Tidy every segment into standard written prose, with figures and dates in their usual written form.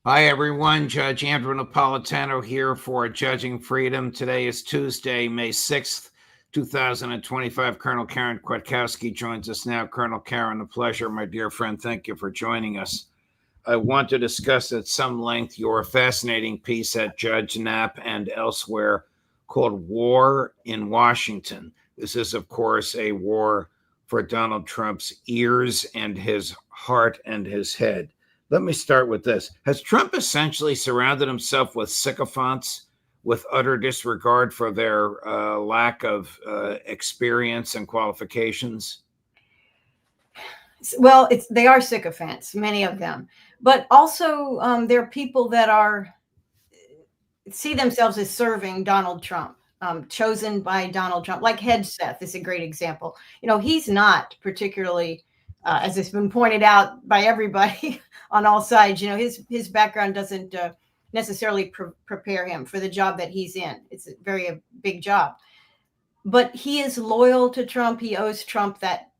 Hi, everyone. Judge Andrew Napolitano here for Judging Freedom. Today is Tuesday, May 6th, 2025. Colonel Karen Kwiatkowski joins us now. Colonel Karen, a pleasure, my dear friend. Thank you for joining us. I want to discuss at some length your fascinating piece at Judge Knapp and elsewhere called War in Washington. This is, of course, a war for Donald Trump's ears and his heart and his head. Let me start with this. Has Trump essentially surrounded himself with sycophants with utter disregard for their lack of experience and qualifications? Well, they are sycophants, many of them, but also there are people that see themselves as serving Donald Trump, chosen by Donald Trump, like Hegseth is a great example. He's not particularly, as it's been pointed out by everybody on all sides. His background doesn't necessarily prepare him for the job that he's in. It's a very big job, but he is loyal to Trump. He owes Trump that.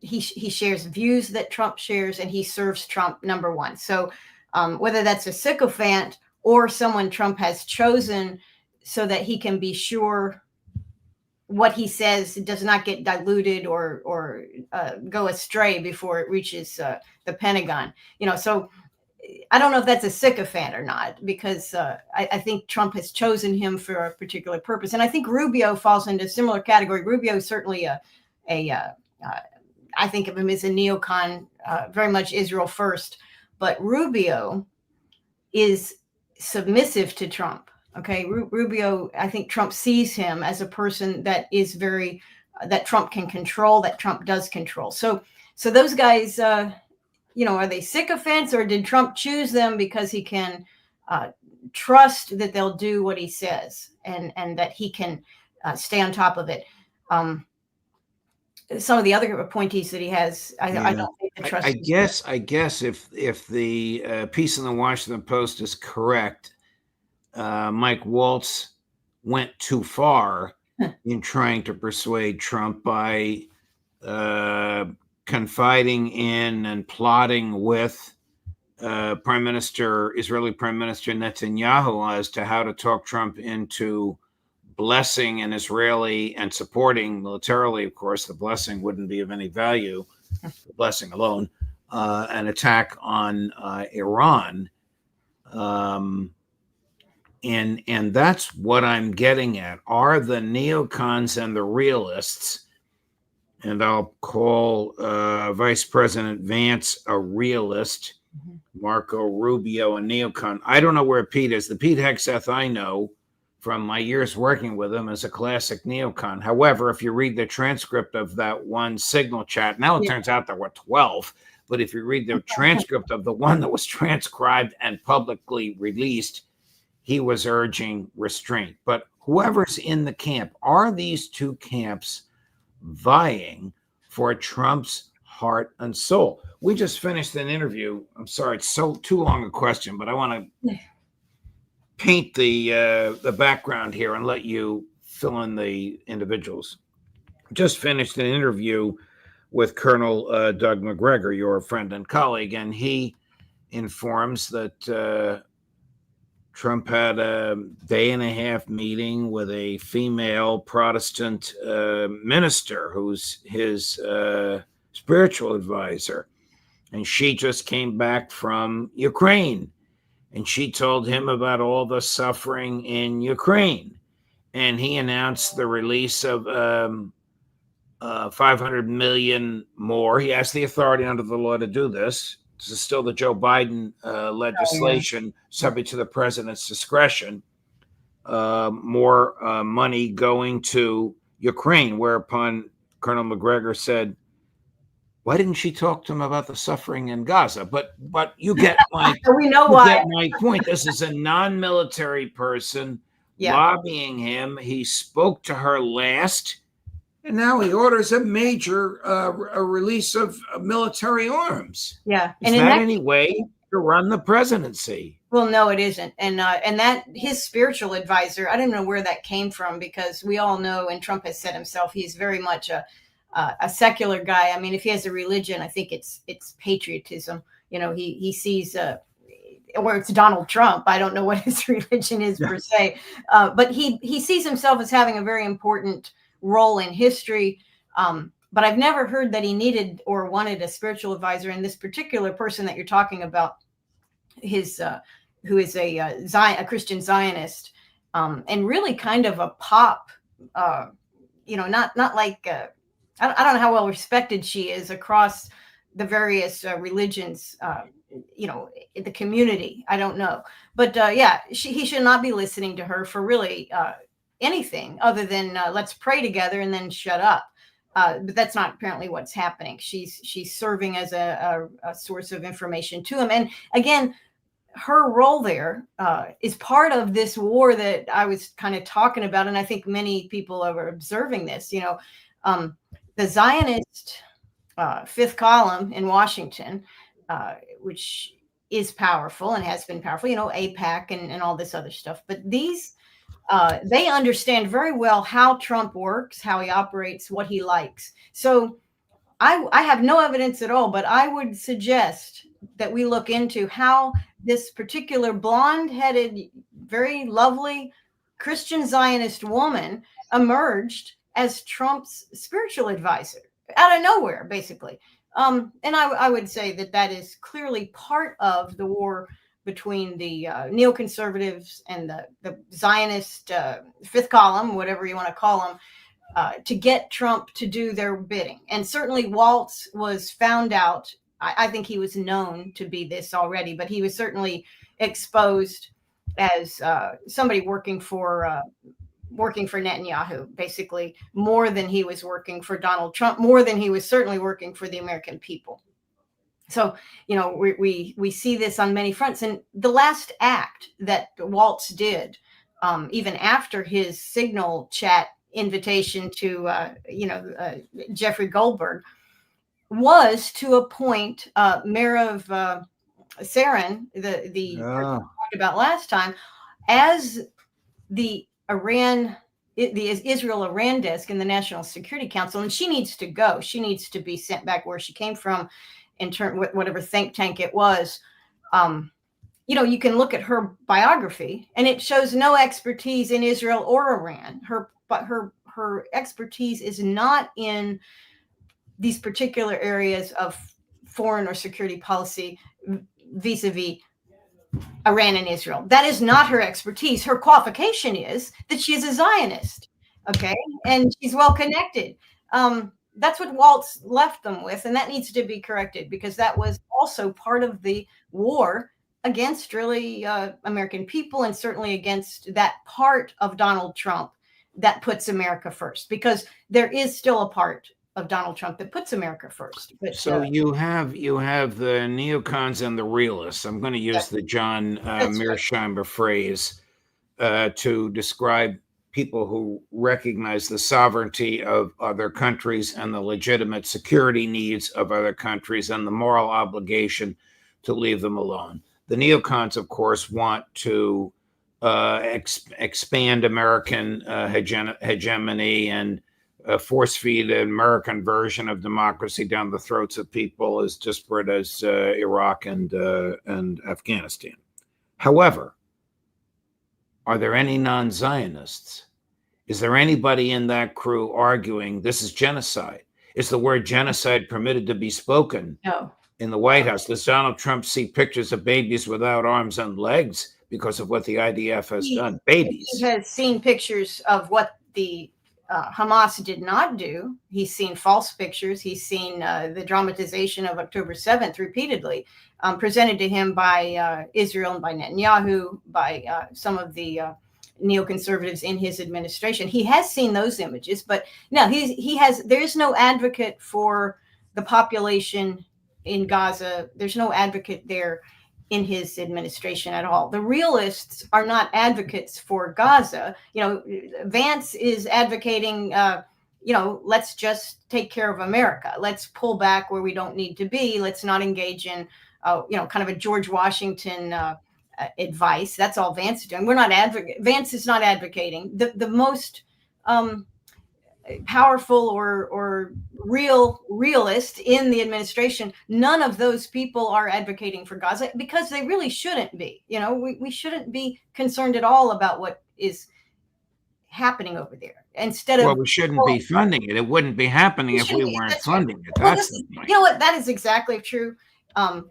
He shares views that Trump shares, and he serves Trump number one. So whether that's a sycophant or someone Trump has chosen so that he can be sure what he says does not get diluted or go astray before it reaches the Pentagon. So I don't know if that's a sycophant or not, because I think Trump has chosen him for a particular purpose. And I think Rubio falls into a similar category. Rubio is certainly I think of him as a neocon, very much Israel first. But Rubio is submissive to Trump. Okay, Rubio, I think Trump sees him as a person that is that Trump can control, that Trump does control. So those guys, are they sycophants, or did Trump choose them because he can trust that they'll do what he says and that he can stay on top of it? Some of the other appointees that he has, I don't think the trust. I guess if the piece in the Washington Post is correct, Mike Waltz went too far in trying to persuade Trump by confiding in and plotting with Israeli Prime Minister Netanyahu as to how to talk Trump into blessing an Israeli and supporting militarily. Of course, the blessing wouldn't be of any value, the blessing alone, an attack on Iran. And that's what I'm getting at. Are the neocons and the realists, and I'll call Vice President Vance a realist, Marco Rubio a neocon. I don't know where Pete is. The Pete Hegseth I know from my years working with him is a classic neocon. However, if you read the transcript of that one Signal chat, now it turns out there were 12, but if you read the transcript of the one that was transcribed and publicly released, he was urging restraint. But whoever's in the camp, are these two camps vying for Trump's heart and soul? We just finished an interview. I'm sorry, it's too long a question, but I want to paint the background here and let you fill in the individuals. Just finished an interview with Colonel Doug McGregor, your friend and colleague, and he informs that Trump had a day-and-a-half meeting with a female Protestant minister who's his spiritual advisor. And she just came back from Ukraine. And she told him about all the suffering in Ukraine. And he announced the release of $500 million more. He asked the authority under the law to do this. This is still the Joe Biden legislation, subject to the president's discretion. More money going to Ukraine, whereupon Colonel McGregor said, why didn't she talk to him about the suffering in Gaza? But you get my we know why. Get my point. This is a non-military person lobbying him. He spoke to her last, and now he orders a major a release of military arms. Yeah, is that any way to run the presidency? Well, no, it isn't. And that his spiritual advisor, I don't know where that came from, because we all know, and Trump has said himself, he's very much a secular guy. I mean, if he has a religion, I think it's patriotism. He sees or it's Donald Trump. I don't know what his religion is per se, but he sees himself as having a very important role in history. But I've never heard that he needed or wanted a spiritual advisor. And this particular person that you're talking about, who is a Christian Zionist, and really kind of a pop, not like I don't know how well respected she is across the various religions, in the community. I don't know, but he should not be listening to her for really anything other than let's pray together and then shut up. But that's not apparently what's happening. She's serving as a source of information to him. And again, her role there is part of this war that I was kind of talking about. And I think many people are observing this, the Zionist fifth column in Washington, which is powerful and has been powerful, AIPAC and all this other stuff. But these, they understand very well how Trump works, how he operates, what he likes. So I have no evidence at all, but I would suggest that we look into how this particular blonde-headed, very lovely Christian Zionist woman emerged as Trump's spiritual advisor out of nowhere, basically. And I would say that is clearly part of the war between the neoconservatives and the Zionist fifth column, whatever you want to call them, to get Trump to do their bidding. And certainly Waltz was found out. I think he was known to be this already, but he was certainly exposed as somebody working for Netanyahu, basically, more than he was working for Donald Trump, more than he was certainly working for the American people. So, we see this on many fronts. And the last act that Waltz did, even after his Signal chat invitation to, Jeffrey Goldberg, was to appoint Merav Sarin, the person we talked about last time, as the Israel-Iran desk in the National Security Council. And she needs to go. She needs to be sent back where she came from, in whatever think tank it was. You can look at her biography, and it shows no expertise in Israel or Iran. Her expertise is not in these particular areas of foreign or security policy vis-a-vis Iran and Israel. That is not her expertise. Her qualification is that she is a Zionist, okay? And she's well connected. That's what Waltz left them with, and that needs to be corrected, because that was also part of the war against really American people, and certainly against that part of Donald Trump that puts America first, because there is still a part of Donald Trump that puts America first. But, so you have the neocons and the realists. I'm going to use the John Mearsheimer phrase to describe people who recognize the sovereignty of other countries and the legitimate security needs of other countries and the moral obligation to leave them alone. The neocons, of course, want to expand American hegemony and force feed an American version of democracy down the throats of people as disparate as Iraq and Afghanistan. However, are there any non-Zionists? Is there anybody in that crew arguing this is genocide? Is the word genocide permitted to be spoken in the White House? Does Donald Trump see pictures of babies without arms and legs because of what the IDF has done? Babies. He has seen pictures of what the Hamas did not do. He's seen false pictures. He's seen the dramatization of October 7th repeatedly presented to him by Israel and by Netanyahu, by some of the neoconservatives in his administration. He has seen those images, but no, there's no advocate for the population in Gaza. There's no advocate there in his administration at all. The realists are not advocates for Gaza. Vance is advocating, let's just take care of America. Let's pull back where we don't need to be. Let's not engage in, kind of a George Washington advice. That's all Vance is doing. Vance is not advocating. The most powerful or realist in the administration, none of those people are advocating for Gaza, because they really shouldn't be. We shouldn't be concerned at all about what is happening over there. Instead Well, of, we shouldn't be funding it. It wouldn't be happening if we weren't that's right. funding it. Well, That's the point. you know what? That is exactly true.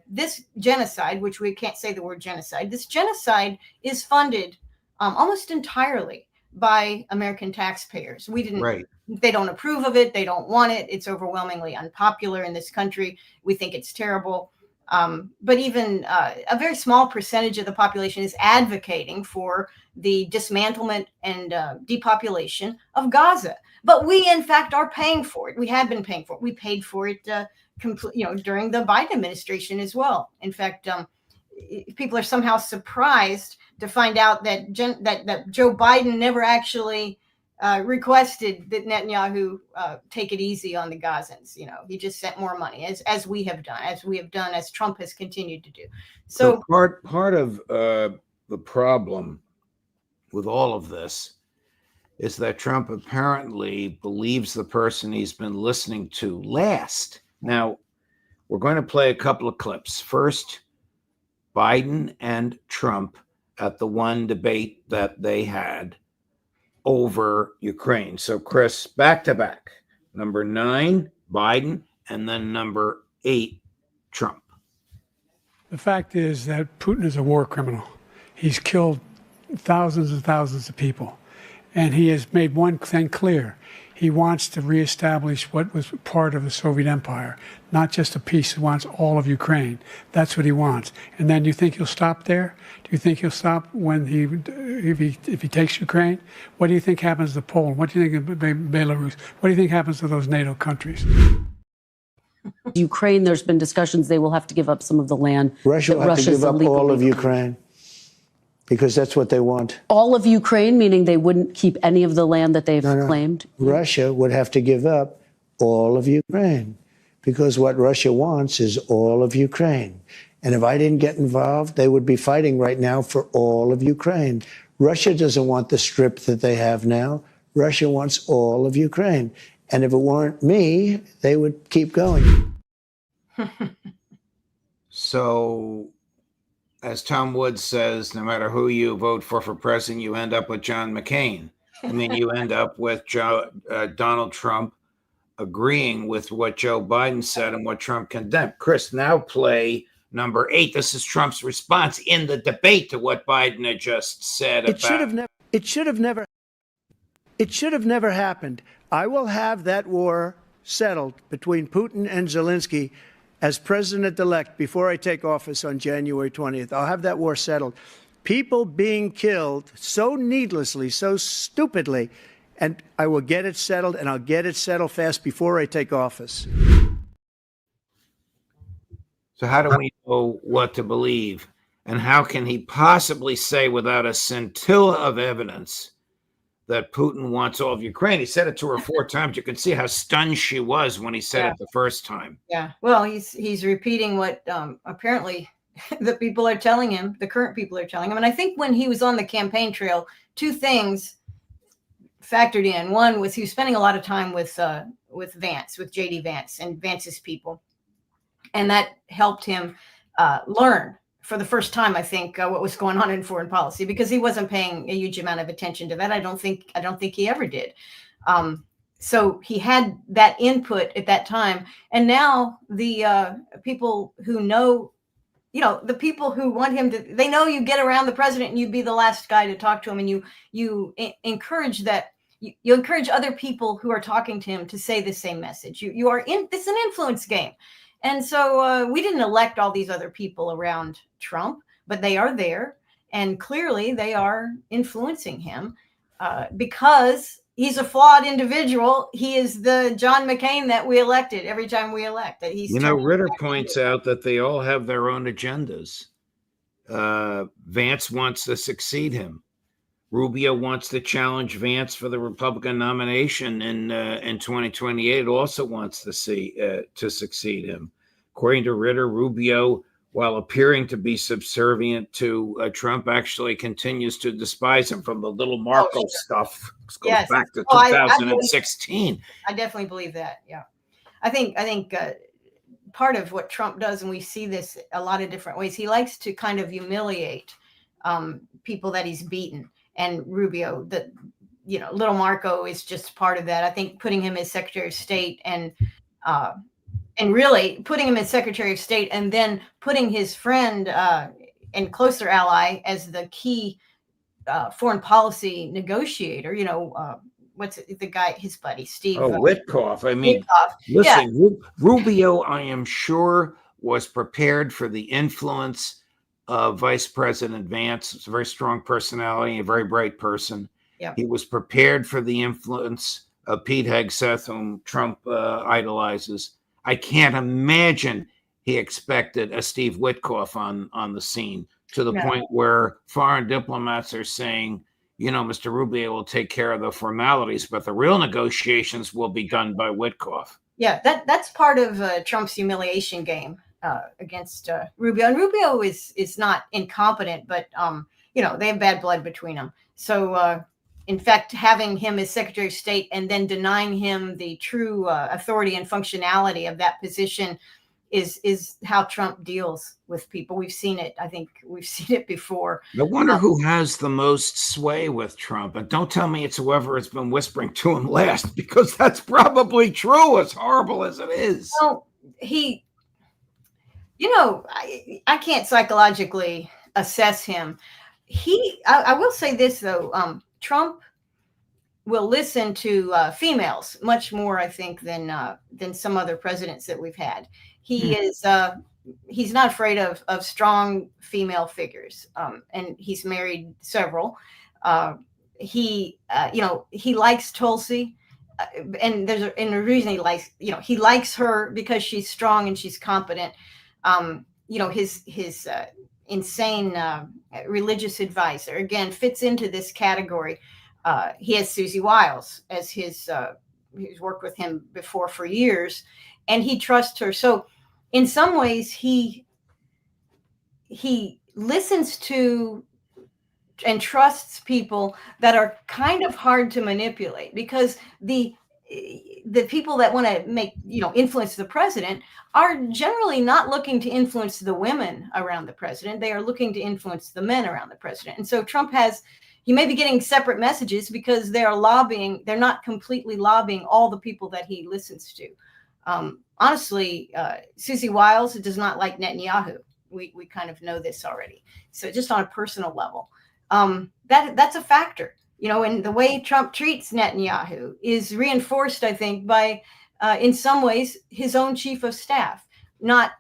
This genocide, which we can't say the word genocide, this genocide is funded almost entirely by American taxpayers. Right. They don't approve of it. They don't want it. It's overwhelmingly unpopular in this country. We think it's terrible. But even a very small percentage of the population is advocating for the dismantlement and depopulation of Gaza. But we, in fact, are paying for it. We have been paying for it. We paid for it during the Biden administration as well. In fact, people are somehow surprised to find out that Joe Biden never actually requested that Netanyahu take it easy on the Gazans. He just sent more money, as we have done, as Trump has continued to do. So part of the problem with all of this is that Trump apparently believes the person he's been listening to last. Now, we're going to play a couple of clips. First, Biden and Trump at the one debate that they had over Ukraine. So, Chris, back to back. Number 9, Biden, and then number 8, Trump. The fact is that Putin is a war criminal. He's killed thousands and thousands of people. And he has made one thing clear. He wants to reestablish what was part of the Soviet Empire, not just a piece. He wants all of Ukraine. That's what he wants. And then you think he'll stop there? Do you think he'll stop when if he takes Ukraine? What do you think happens to Poland? What do you think of Belarus? What do you think happens to those NATO countries? Ukraine, there's been discussions they will have to give up some of the land. Russia will have to give up all of Ukraine because that's what they want. All of Ukraine, meaning they wouldn't keep any of the land that they've claimed? Russia would have to give up all of Ukraine because what Russia wants is all of Ukraine. And if I didn't get involved, they would be fighting right now for all of Ukraine. Russia doesn't want the strip that they have now. Russia wants all of Ukraine. And if it weren't me, they would keep going. So, as Tom Woods says, no matter who you vote for president, you end up with John McCain. I mean, you end up with Donald Trump agreeing with what Joe Biden said and what Trump condemned. Chris, now play number 8. This is Trump's response in the debate to what Biden had just said. It should have never happened. I will have that war settled between Putin and Zelensky as president-elect before I take office on January 20th. I'll have that war settled. People being killed so needlessly, so stupidly, and I will get it settled, and I'll get it settled fast before I take office. So how do we know what to believe? And how can he possibly say without a scintilla of evidence that Putin wants all of Ukraine? He said it to her 4 times. You can see how stunned she was when he said it the first time. Yeah. Well, he's repeating what apparently the people are telling him, the current people are telling him. And I think when he was on the campaign trail, 2 things factored in. One was he was spending a lot of time with Vance, with JD Vance and Vance's people. And that helped him learn for the first time, I think, what was going on in foreign policy, because he wasn't paying a huge amount of attention to that. I don't think he ever did. So he had that input at that time. And now the people who know, the people who want him to, they know you get around the president and you be the last guy to talk to him. And you encourage that. You encourage other people who are talking to him to say the same message. It's an influence game. And so we didn't elect all these other people around Trump, but they are there. And clearly they are influencing him because he's a flawed individual. He is the John McCain that we elected every time we elect. That he's Ritter points out that they all have their own agendas. Vance wants to succeed him. Rubio wants to challenge Vance for the Republican nomination in 2028. Also wants to succeed him. According to Ritter, Rubio while appearing to be subservient to Trump, actually continues to despise him from the little Marco sure. stuff. This goes Yes. back to Oh, 2016. I definitely believe that. Yeah. I think part of what Trump does, and we see this a lot of different ways, he likes to kind of humiliate people that he's beaten. And Rubio, that, little Marco is just part of that. I think putting him as Secretary of State and really putting him as Secretary of State and then putting his friend and closer ally as the key foreign policy negotiator, what's the guy, his buddy, Steve. Witkoff. I mean, Witkoff. listen, yeah. Rubio, I am sure, was prepared for the influence of Vice President Vance. It's a very strong personality, a very bright person. Yeah. He was prepared for the influence of Pete Hegseth, whom Trump idolizes. I can't imagine he expected a Steve Witkoff on the scene, to the point where foreign diplomats are saying, Mr. Rubio will take care of the formalities, but the real negotiations will be done by Witkoff. Yeah, that's part of Trump's humiliation game against Rubio. And Rubio is not incompetent, but they have bad blood between them. So in fact, having him as Secretary of State and then denying him the true authority and functionality of that position is how Trump deals with people. We've seen it. I think we've seen it before. I wonder who has the most sway with Trump. And don't tell me it's whoever has been whispering to him last, because that's probably true, as horrible as it is. Well, I can't psychologically assess him. I will say this, though. Trump will listen to females much more, I think, than some other presidents that we've had. He's not afraid of strong female figures, and he's married several. He likes Tulsi, and there's a reason he likes her, because she's strong and she's competent. His insane religious advisor, again, fits into this category. He has Susie Wiles as he's worked with him before for years, and he trusts her. So in some ways, he listens to and trusts people that are kind of hard to manipulate, because the people that want to influence the president are generally not looking to influence the women around the president. They are looking to influence the men around the president. And so Trump you may be getting separate messages because they're not completely lobbying all the people that he listens to. Honestly, Susie Wiles does not like Netanyahu. We kind of know this already. So just on a personal level, that's a factor. And the way Trump treats Netanyahu is reinforced, I think, by, in some ways, his own chief of staff, not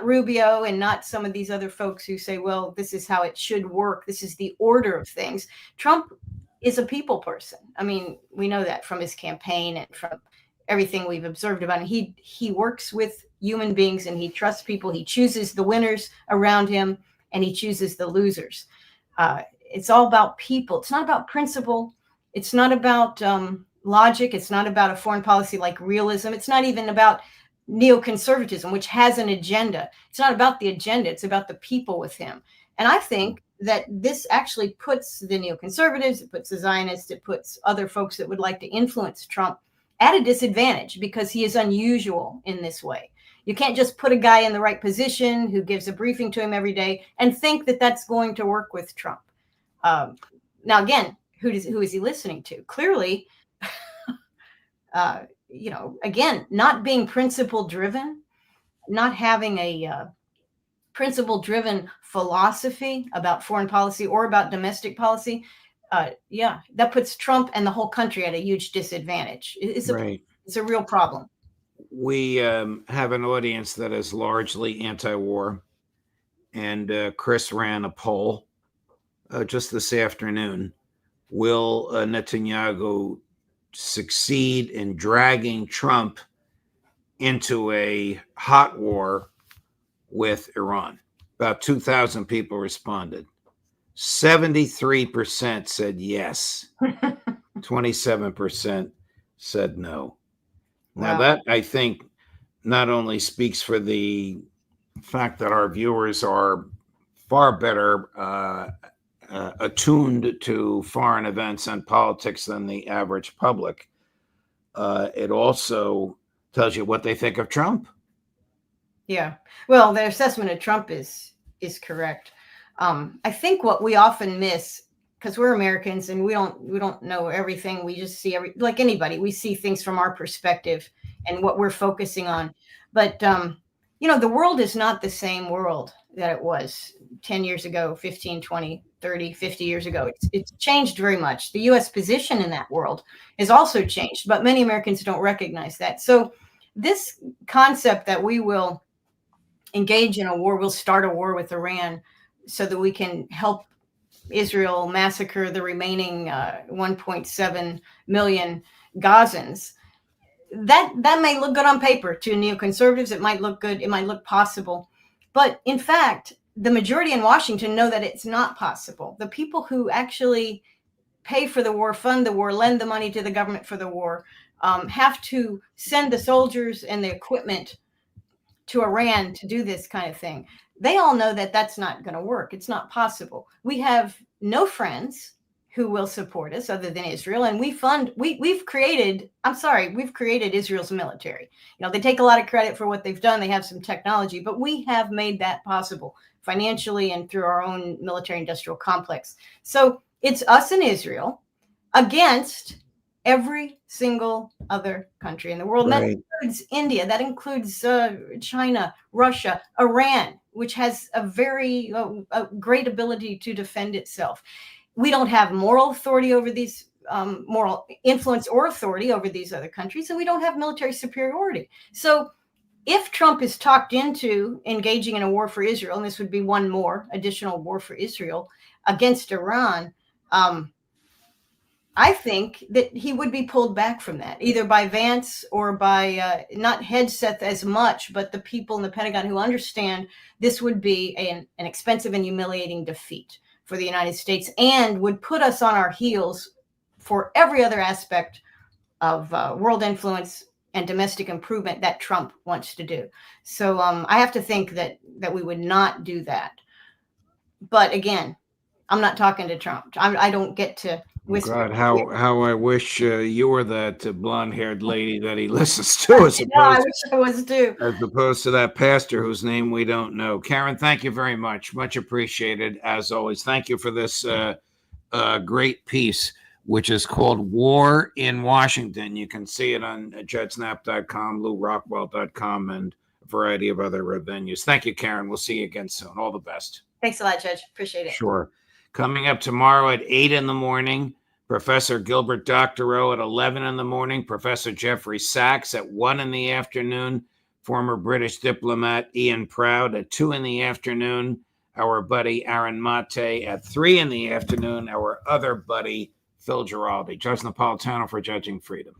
Rubio and not some of these other folks who say, well, this is how it should work. This is the order of things. Trump is a people person. I mean, we know that from his campaign and from everything we've observed about him. He works with human beings, and he trusts people. He chooses the winners around him, and he chooses the losers. It's all about people. It's not about principle. It's not about logic. It's not about a foreign policy like realism. It's not even about neoconservatism, which has an agenda. It's not about the agenda. It's about the people with him. And I think that this actually puts the neoconservatives, it puts the Zionists, it puts other folks that would like to influence Trump at a disadvantage, because he is unusual in this way. You can't just put a guy in the right position who gives a briefing to him every day and think that that's going to work with Trump. Now, again, who is he listening to? Clearly, again, not being principle driven, not having a principle driven philosophy about foreign policy or about domestic policy. That puts Trump and the whole country at a huge disadvantage. It's a real problem. We have an audience that is largely anti-war, and Chris ran a poll just this afternoon. Will Netanyahu succeed in dragging Trump into a hot war with Iran? About 2,000 people responded. 73% said yes. 27% said no. Now, that, I think, not only speaks for the fact that our viewers are far better attuned to foreign events and politics than the average public. It also tells you what they think of Trump. Yeah. Well, their assessment of Trump is correct. I think what we often miss, because we're Americans and we don't know everything. We just see like anybody, we see things from our perspective and what we're focusing on. But the world is not the same world that it was 10 years ago, 15, 20, 30, 50 years ago. It's changed very much. The US position in that world has also changed, but many Americans don't recognize that. So this concept that we will engage in a war, we'll start a war with Iran so that we can help Israel massacre the remaining 1.7 million Gazans. That may look good on paper to neoconservatives. It might look good. It might look possible. But in fact, the majority in Washington know that it's not possible. The people who actually pay for the war, fund the war, lend the money to the government for the war, have to send the soldiers and the equipment to Iran to do this kind of thing. They all know that that's not going to work. It's not possible. We have no friends who will support us other than Israel. And we've created Israel's military. They take a lot of credit for what they've done. They have some technology, but we have made that possible financially and through our own military industrial complex. So it's us and Israel against every single other country in the world. Right. That includes India, that includes China, Russia, Iran, which has a very great ability to defend itself. We don't have moral authority over these, moral influence or authority over these other countries, and we don't have military superiority. So if Trump is talked into engaging in a war for Israel, and this would be one more additional war for Israel against Iran, I think that he would be pulled back from that, either by Vance or by not Hegseth as much, but the people in the Pentagon who understand this would be an expensive and humiliating defeat for the United States and would put us on our heels for every other aspect of world influence and domestic improvement that Trump wants to do. So I have to think that we would not do that. But again, I'm not talking to Trump. I don't get to whisper. God, how I wish you were that blonde-haired lady that he listens to, I wish I was too. As opposed to that pastor whose name we don't know. Karen, thank you very much. Much appreciated, as always. Thank you for this great piece, which is called War in Washington. You can see it on judsnap.com, LouRockwell.com, and a variety of other venues. Thank you, Karen. We'll see you again soon. All the best. Thanks a lot, Judge. Appreciate it. Sure. Coming up tomorrow at 8 in the morning, Professor Gilbert Doctorow at 11 in the morning, Professor Jeffrey Sachs at 1 in the afternoon, former British diplomat Ian Proud at 2 in the afternoon, our buddy Aaron Mate at 3 in the afternoon, our other buddy Phil Giraldi. Judge Napolitano for Judging Freedom.